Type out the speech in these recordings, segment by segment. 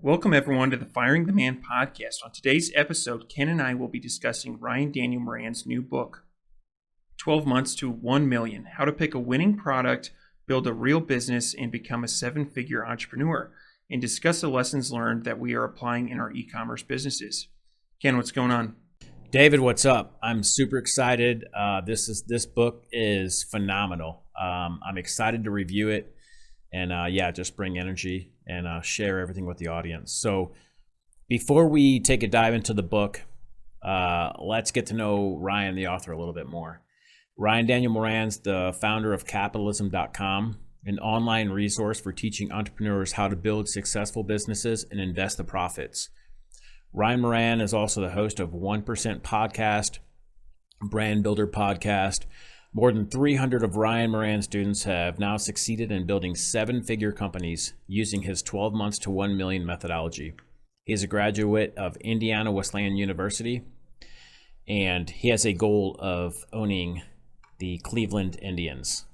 Welcome everyone to the Firing the Man podcast. On today's episode, Ken and I will be discussing Ryan Daniel Moran's new book, 12 Months to 1 Million, How to Pick a Winning Product, Build a Real Business, and Become a Seven-Figure Entrepreneur, and discuss the lessons learned that we are applying in our e-commerce businesses. Ken, what's going on? David, what's up? I'm super excited. This book is phenomenal. I'm excited to review it and just bring energy and share everything with the audience. So before we take a dive into the book, let's get to know Ryan, the author, a little bit more. Ryan Daniel Moran's the founder of Capitalism.com, an online resource for teaching entrepreneurs how to build successful businesses and invest the profits. Ryan Moran is also the host of 1% Podcast, Brand Builder Podcast. More than 300 of Ryan Moran's students have now succeeded in building seven-figure companies using his 12 months to 1 million methodology. He is a graduate of Indiana Wesleyan University, and he has a goal of owning the Cleveland Indians.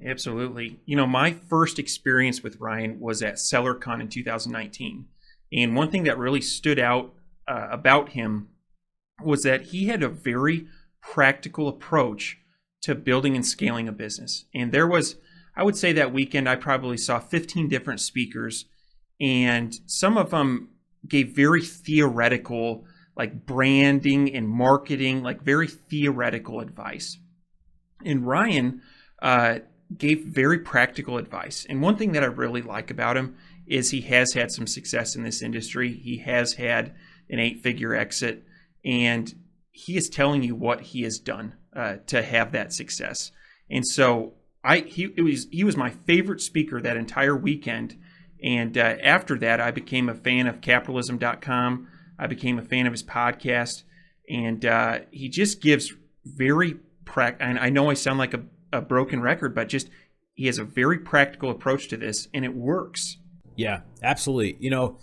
Absolutely. You know, my first experience with Ryan was at SellerCon in 2019. And one thing that really stood out about him was that he had a very practical approach to building and scaling a business. And there was, I would say that weekend, I probably saw 15 different speakers, and some of them gave very theoretical, like branding and marketing, like very theoretical advice. And Ryan gave very practical advice. And one thing that I really like about him is he has had some success in this industry. He has had an 8-figure exit, and he is telling you what he has done to have that success. And so he was my favorite speaker that entire weekend. And after that, I became a fan of Capitalism.com. I became a fan of his podcast, and he just gives very and I know I sound like a broken record, but just he has a very practical approach to this, and it works. Yeah, absolutely. You know,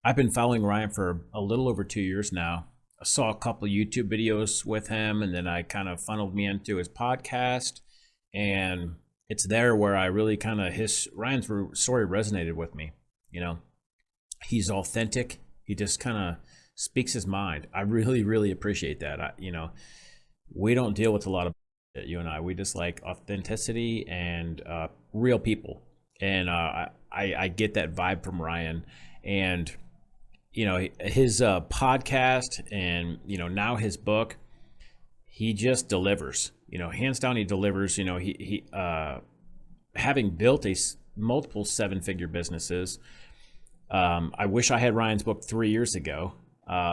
I've been following Ryan for a little over 2 years now. I saw a couple of YouTube videos with him, and then I kind of funneled me into his podcast, and it's there where I really kind of Ryan's story resonated with me. You know, he's authentic. He just kind of speaks his mind. I really, really appreciate that. We don't deal with a lot of you and I. We just like authenticity and real people, and I get that vibe from Ryan. And you know, his podcast and, you know, now his book, he just delivers, you know, hands down, he delivers. You know, he having built multiple 7-figure businesses. I wish I had Ryan's book 3 years ago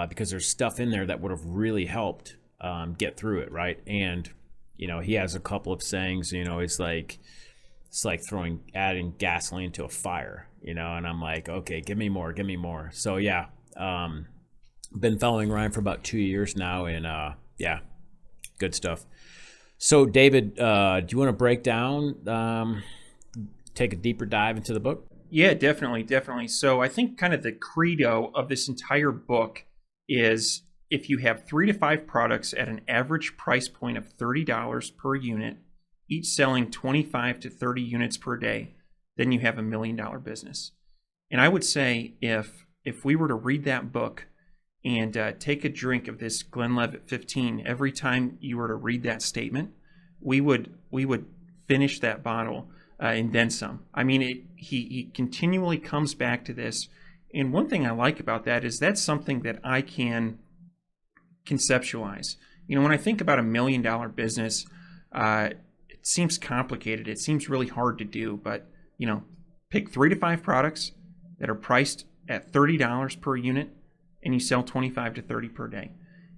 because there's stuff in there that would have really helped get through it. Right. And, you know, he has a couple of sayings, you know, it's like adding gasoline to a fire, you know, and I'm like, okay, give me more. So yeah, been following Ryan for about 2 years now, and good stuff. So David, do you want to break down, take a deeper dive into the book? Yeah, definitely. So I think kind of the credo of this entire book is if you have 3 to 5 products at an average price point of $30 per unit, each selling 25 to 30 units per day, then you have $1 million business. And I would say if we were to read that book and take a drink of this Glenlivet 15 every time you were to read that statement, we would finish that bottle and then some. I mean, he continually comes back to this. And one thing I like about that is that's something that I can conceptualize. You know, when I think about $1 million business, it seems complicated. It seems really hard to do, but, you know, pick 3 to 5 products that are priced at $30 per unit, and you sell 25 to 30 per day.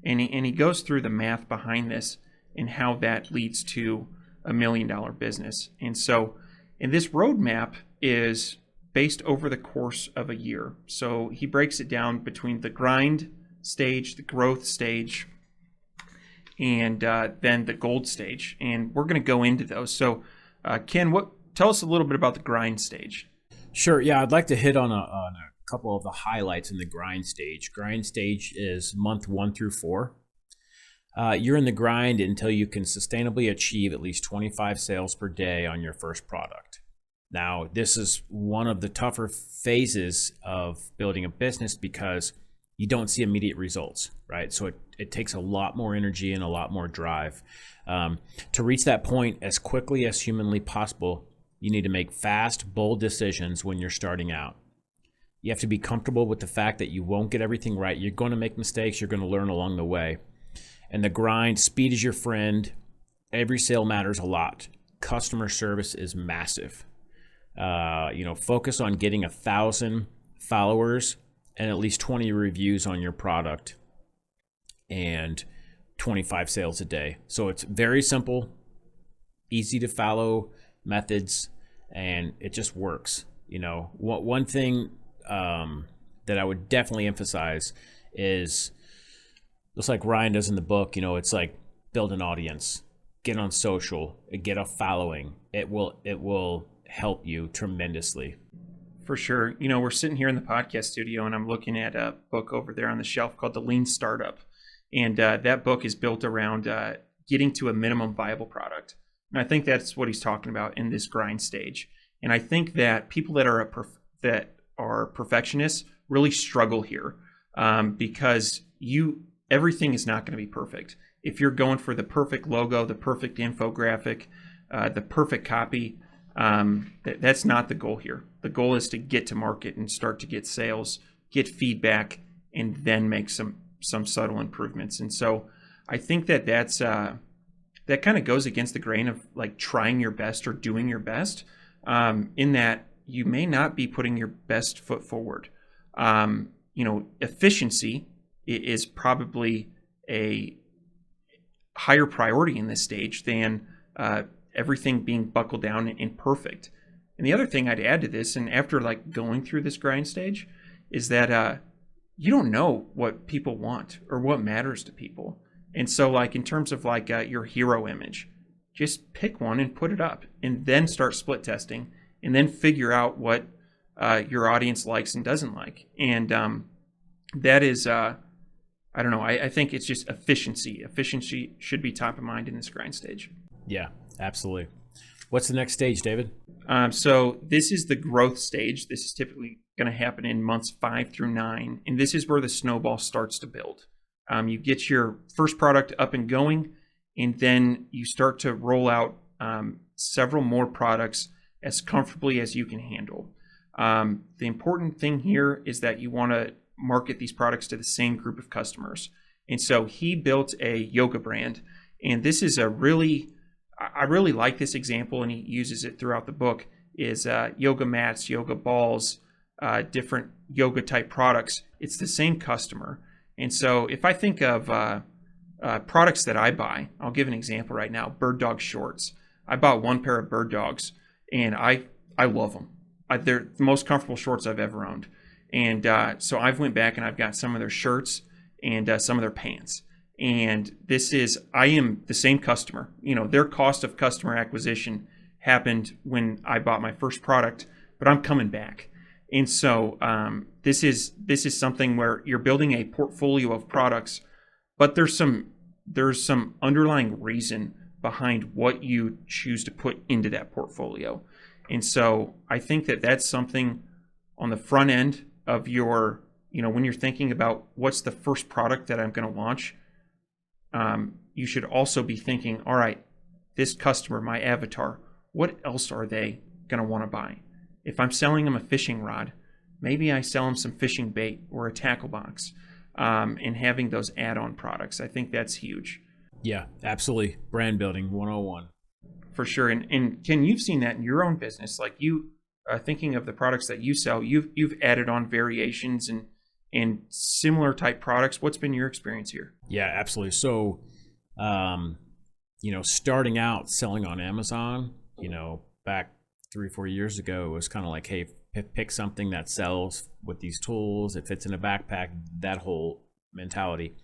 And he goes through the math behind this and how that leads to $1 million business. And so, and this roadmap is based over the course of a year. So he breaks it down between the grind stage, the growth stage, and then the gold stage. And we're going to go into those. So Ken, tell us a little bit about the grind stage. Sure. Yeah, I'd like to hit on a couple of the highlights in the grind stage. Grind stage is month 1 through 4. You're in the grind until you can sustainably achieve at least 25 sales per day on your first product. Now, this is one of the tougher phases of building a business because you don't see immediate results, right? So it takes a lot more energy and a lot more drive. To reach that point as quickly as humanly possible, you need to make fast, bold decisions when you're starting out. You have to be comfortable with the fact that you won't get everything right. You're going to make mistakes. You're going to learn along the way. And the grind, speed is your friend. Every sale matters a lot. Customer service is massive. Focus on getting 1,000 followers and at least 20 reviews on your product and 25 sales a day. So it's very simple, easy to follow methods, and it just works. One thing that I would definitely emphasize is, just like Ryan does in the book, it's like build an audience, get on social, get a following. It will help you tremendously. For sure. We're sitting here in the podcast studio and I'm looking at a book over there on the shelf called The Lean Startup. And that book is built around getting to a minimum viable product. And I think that's what he's talking about in this grind stage. And I think that people that are perfectionists really struggle here because everything is not going to be perfect. If you're going for the perfect logo, the perfect infographic, the perfect copy, that's not the goal here. The goal is to get to market and start to get sales, get feedback, and then make some subtle improvements. And so I think that kind of goes against the grain of like trying your best or doing your best, in that you may not be putting your best foot forward. Efficiency is probably a higher priority in this stage than everything being buckled down and perfect. And the other thing I'd add to this, and after like going through this grind stage, is that you don't know what people want or what matters to people. And so like in terms of like your hero image, just pick one and put it up and then start split testing and then figure out what your audience likes and doesn't like. And that is, I don't know, I think it's just efficiency. Efficiency should be top of mind in this grind stage. Yeah, absolutely. What's the next stage, David? So this is the growth stage. This is typically going to happen in months 5 through 9. And this is where the snowball starts to build. You get your first product up and going, and then you start to roll out several more products as comfortably as you can handle. The important thing here is that you want to market these products to the same group of customers. And so he built a yoga brand. And this is I really like this example, and he uses it throughout the book, is yoga mats, yoga balls, different yoga type products. It's the same customer. And so if I think of products that I buy, I'll give an example right now, bird dog shorts. I bought one pair of bird dogs and I love them. They're the most comfortable shorts I've ever owned. And so I've went back and I've got some of their shirts and some of their pants. And I am the same customer. Their cost of customer acquisition happened when I bought my first product, but I'm coming back. And so this is something where you're building a portfolio of products, but there's some underlying reason behind what you choose to put into that portfolio. And so I think that that's something on the front end of your, when you're thinking about what's the first product that I'm going to launch, you should also be thinking, all right, this customer, my avatar, what else are they going to want to buy? If I'm selling them a fishing rod, maybe I sell them some fishing bait or a tackle box, and having those add-on products. I think that's huge. Yeah, absolutely. Brand building 101. For sure. And Ken, you've seen that in your own business. Like you, thinking of the products that you sell, you've added on variations and similar type products. What's been your experience here? Yeah, absolutely. So, starting out selling on Amazon, back 3-4 years ago, it was kind of like, hey, pick something that sells with these tools. It fits in a backpack, that whole mentality.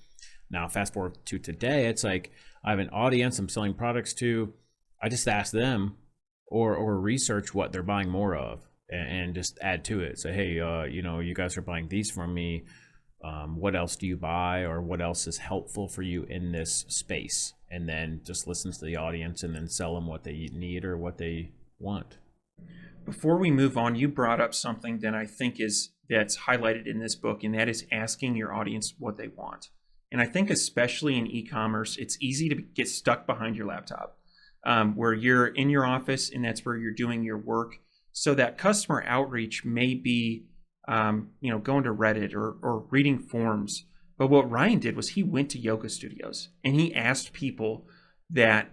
Now, fast forward to today, it's like I have an audience I'm selling products to. I just ask them or research what they're buying more of and just add to it. Say, hey, you guys are buying these from me. What else do you buy, or what else is helpful for you in this space? And then just listen to the audience and then sell them what they need or what they want. before we move on, you brought up something that I think that's highlighted in this book, and that is asking your audience what they want. And I think especially in e-commerce, it's easy to get stuck behind your laptop, where you're in your office and that's where you're doing your work. So that customer outreach may be, going to Reddit or reading forums. But what Ryan did was he went to yoga studios and he asked people that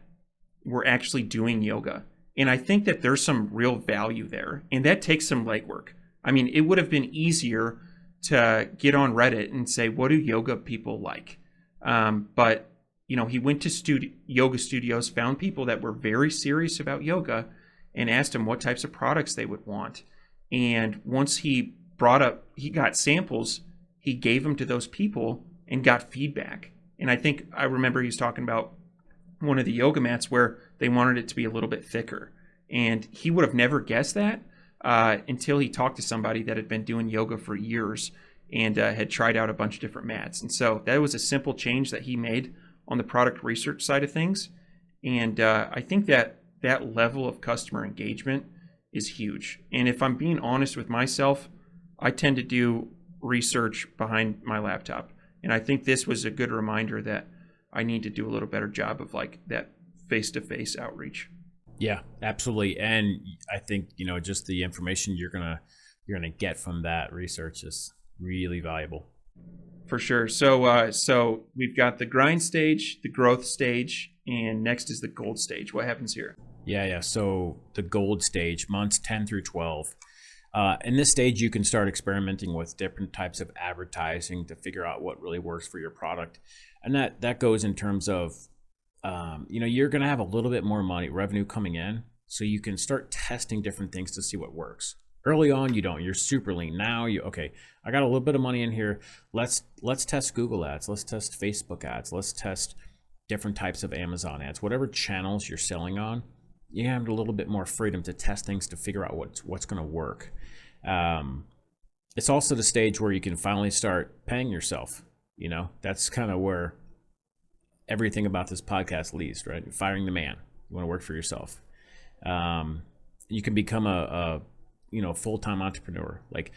were actually doing yoga. And I think that there's some real value there. And that takes some legwork. I mean, it would have been easier to get on Reddit and say, what do yoga people like? But he went to yoga studios, found people that were very serious about yoga, and asked them what types of products they would want. And once he got samples, he gave them to those people and got feedback. And I remember he was talking about one of the yoga mats where they wanted it to be a little bit thicker. And he would have never guessed that until he talked to somebody that had been doing yoga for years and had tried out a bunch of different mats. And so that was a simple change that he made on the product research side of things. And I think that level of customer engagement is huge. And if I'm being honest with myself, I tend to do research behind my laptop. And I think this was a good reminder that I need to do a little better job of like that face-to-face outreach. Yeah, absolutely. And I think, just the information you're gonna get from that research is really valuable. For sure. So we've got the grind stage, the growth stage, and next is the gold stage. What happens here? Yeah. So the gold stage, months 10 through 12. In this stage, you can start experimenting with different types of advertising to figure out what really works for your product. And that goes in terms of, you're going to have a little bit more revenue coming in. So you can start testing different things to see what works. Early on, you don't. You're super lean. Now, I got a little bit of money in here. Let's test Google ads. Let's test Facebook ads. Let's test different types of Amazon ads. Whatever channels you're selling on, you have a little bit more freedom to test things to figure out what's going to work. It's also the stage where you can finally start paying yourself. That's kind of where everything about this podcast leads, right? Firing the man. You want to work for yourself. You can become a full-time entrepreneur. Like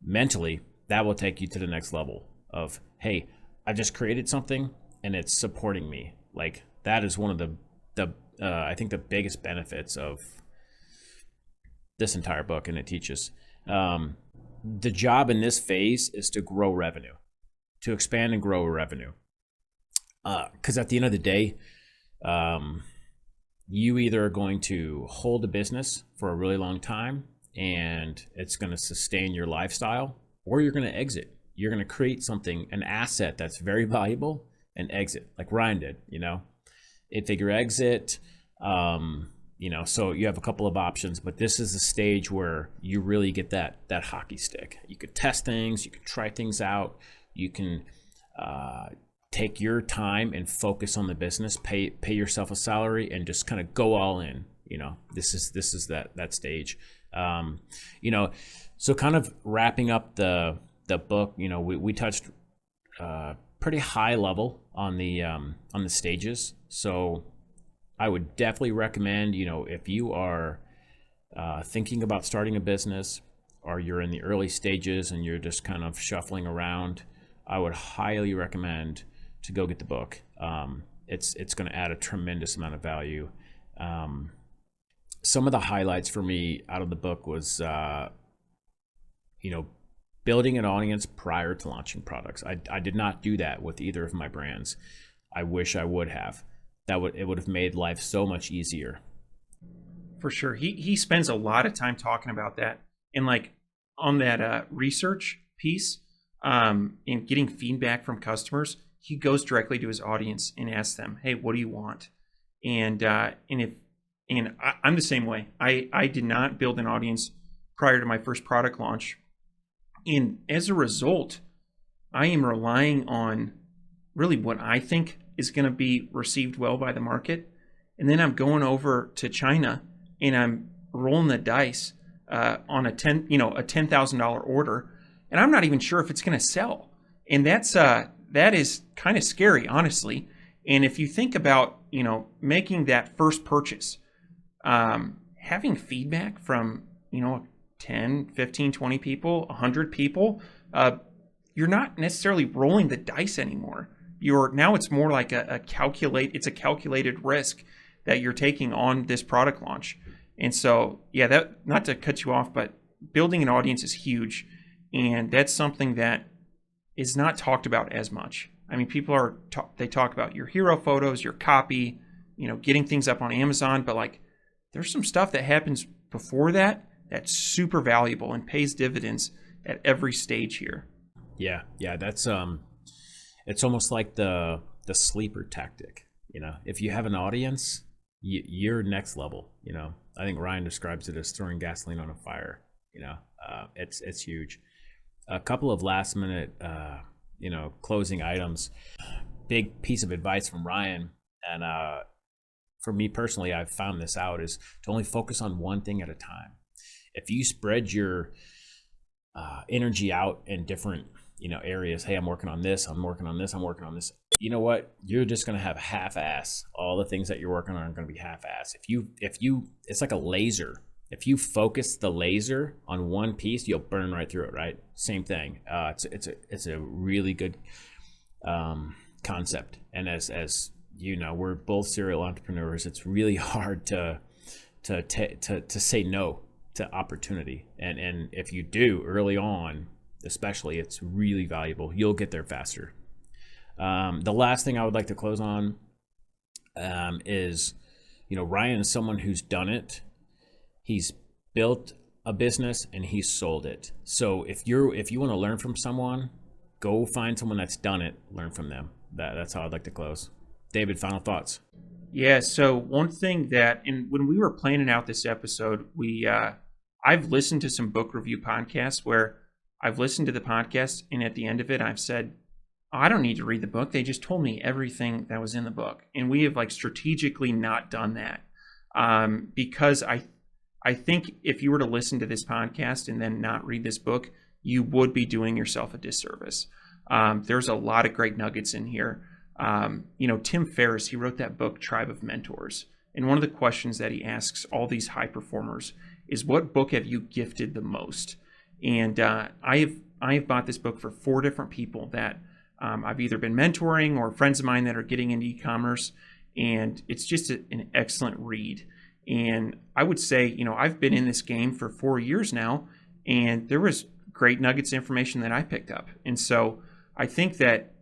mentally, that will take you to the next level of, hey, I just created something and it's supporting me. Like that is one of the I think the biggest benefits of this entire book, and it teaches. The job in this phase is to grow revenue, to expand and grow revenue. Because at the end of the day, you either are going to hold a business for a really long time and it's going to sustain your lifestyle, or you're going to exit. You're going to create something, an asset that's very valuable, and exit, like Ryan did, 8-figure exit. So you have a couple of options, but this is a stage where you really get that hockey stick. You could test things, you could try things out, you can take your time and focus on the business, pay yourself a salary, and just kind of go all in. This is that stage. So kind of wrapping up the book, we touched pretty high level on the stages. So I would definitely recommend, if you are thinking about starting a business, or you're in the early stages and you're just kind of shuffling around, I would highly recommend to go get the book. It's going to add a tremendous amount of value. Some of the highlights for me out of the book was, building an audience prior to launching products. I did not do that with either of my brands. I wish I would have. It would have made life so much easier. For sure. He spends a lot of time talking about that. And like on that research piece, and getting feedback from customers, he goes directly to his audience and asks them, hey, what do you want? And I'm the same way. I did not build an audience prior to my first product launch. And as a result, I am relying on really what I think is going to be received well by the market. And then I'm going over to China and I'm rolling the dice on a $10,000 order, and I'm not even sure if it's going to sell. And that is kind of scary, honestly. And if you think about, making that first purchase, having feedback from 10, 15, 20 people, 100 people, you're not necessarily rolling the dice anymore. Now it's more like it's a calculated risk that you're taking on this product launch. And so, yeah, that, not to cut you off, but building an audience is huge. And that's something that is not talked about as much. I mean, people they talk about your hero photos, your copy, getting things up on Amazon, but like there's some stuff that happens before that that's super valuable and pays dividends at every stage here. Yeah, that's it's almost like the sleeper tactic. If you have an audience, you're next level. I think Ryan describes it as throwing gasoline on a fire. It's huge. A couple of last minute closing items. Big piece of advice from Ryan, and for me personally, I've found this out, is to only focus on one thing at a time. If you spread your energy out in different areas, hey, I'm working on this, I'm working on this, I'm working on this, you know what, you're just going to have half-ass. All the things that you're working on are going to be half-ass. If you it's like a laser. If you focus the laser on one piece, you'll burn right through it, right? Same thing. It's a really good concept. And as we're both serial entrepreneurs. It's really hard to say no to opportunity. And if you do early on, especially, it's really valuable. You'll get there faster. The last thing I would like to close on is, Ryan is someone who's done it. He's built a business and he's sold it. So if you want to learn from someone, go find someone that's done it, learn from them. That's how I'd like to close. David, final thoughts? Yeah, so one thing when we were planning out this episode, I've listened to some book review podcasts where I've listened to the podcast, and at the end of it, I've said, I don't need to read the book. They just told me everything that was in the book. And we have strategically not done that because I think if you were to listen to this podcast and then not read this book, you would be doing yourself a disservice. There's a lot of great nuggets in here. Tim Ferriss, he wrote that book, Tribe of Mentors. And one of the questions that he asks all these high performers is, what book have you gifted the most? And I have bought this book for 4 different people that I've either been mentoring or friends of mine that are getting into e-commerce. And it's just an excellent read. And I would say, I've been in this game for 4 years now, and there was great nuggets of information that I picked up. And so I think that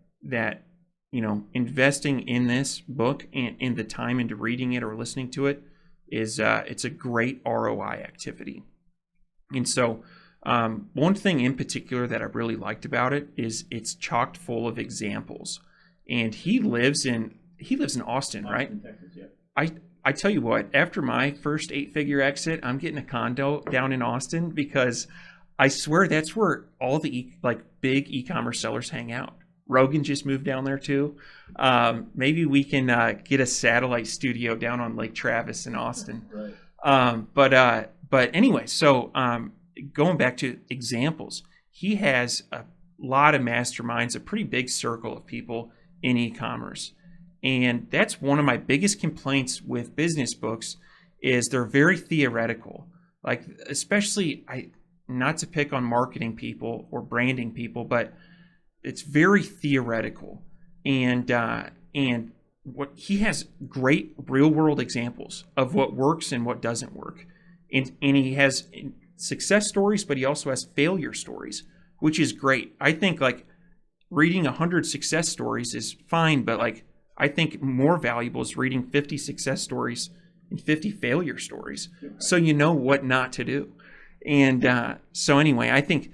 investing in this book and in the time into reading it or listening to it is it's a great ROI activity. And so one thing in particular that I really liked about it is it's chocked full of examples. And he lives in Austin, right? Texas, yeah. I tell you what, after my first 8-figure exit, I'm getting a condo down in Austin because I swear that's where all the big e-commerce sellers hang out. Rogan just moved down there too. Maybe we can get a satellite studio down on Lake Travis in Austin. Right. But anyway, so going back to examples, he has a lot of masterminds, a pretty big circle of people in e-commerce. And that's one of my biggest complaints with business books is they're very theoretical. Especially, not to pick on marketing people or branding people, but it's very theoretical. And what he has great real world examples of what works and what doesn't work. And he has success stories, but he also has failure stories, which is great. I think reading 100 success stories is fine, but I think more valuable is reading 50 success stories and 50 failure stories, so you know what not to do. And so anyway, I think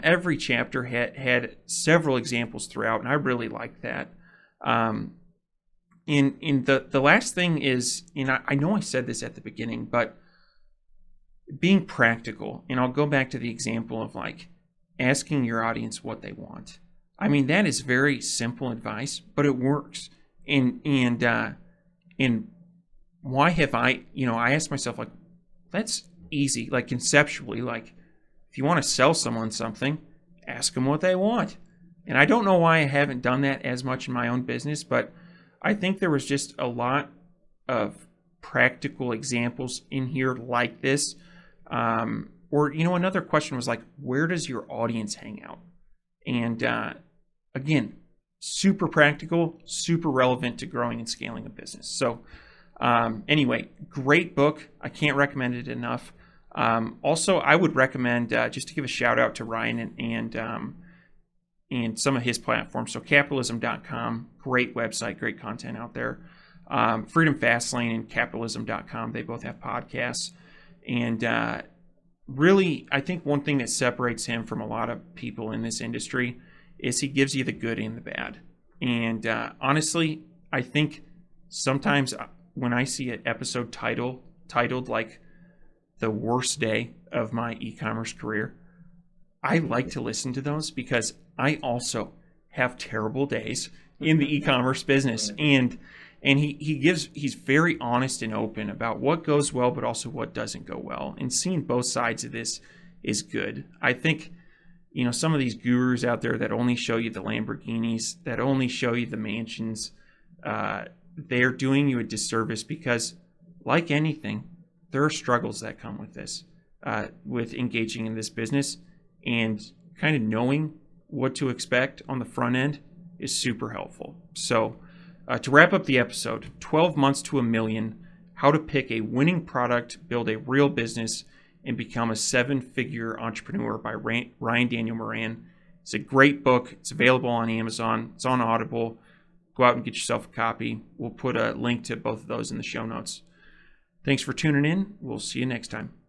every chapter had several examples throughout, and I really liked that. In the last thing is, I know I said this at the beginning, but being practical. And I'll go back to the example of asking your audience what they want. I mean, that is very simple advice, but it works. And why have I asked myself, that's easy, conceptually, if you want to sell someone something, ask them what they want. And I don't know why I haven't done that as much in my own business, but I think there was just a lot of practical examples in here like this Or, another question was like, where does your audience hang out? And again, super practical, super relevant to growing and scaling a business. So anyway, great book. I can't recommend it enough. Also, I would recommend just to give a shout out to Ryan and some of his platforms. So capitalism.com, great website, great content out there. Freedom Fastlane and capitalism.com, they both have podcasts. And really, I think one thing that separates him from a lot of people in this industry is he gives you the good and the bad. And honestly, I think sometimes when I see an episode titled like the worst day of my e-commerce career, I like to listen to those because I also have terrible days in the e-commerce business. And he's very honest and open about what goes well, but also what doesn't go well. And seeing both sides of this is good. I think, some of these gurus out there that only show you the Lamborghinis, that only show you the mansions, they're doing you a disservice because, like anything, there are struggles that come with this, with engaging in this business, and kind of knowing what to expect on the front end is super helpful. So to wrap up the episode, 12 months to $1 million, how to pick a winning product, build a real business, and become a 7-figure entrepreneur by Ryan Daniel Moran. It's a great book. It's available on Amazon. It's on Audible. Go out and get yourself a copy. We'll put a link to both of those in the show notes. Thanks for tuning in. We'll see you next time.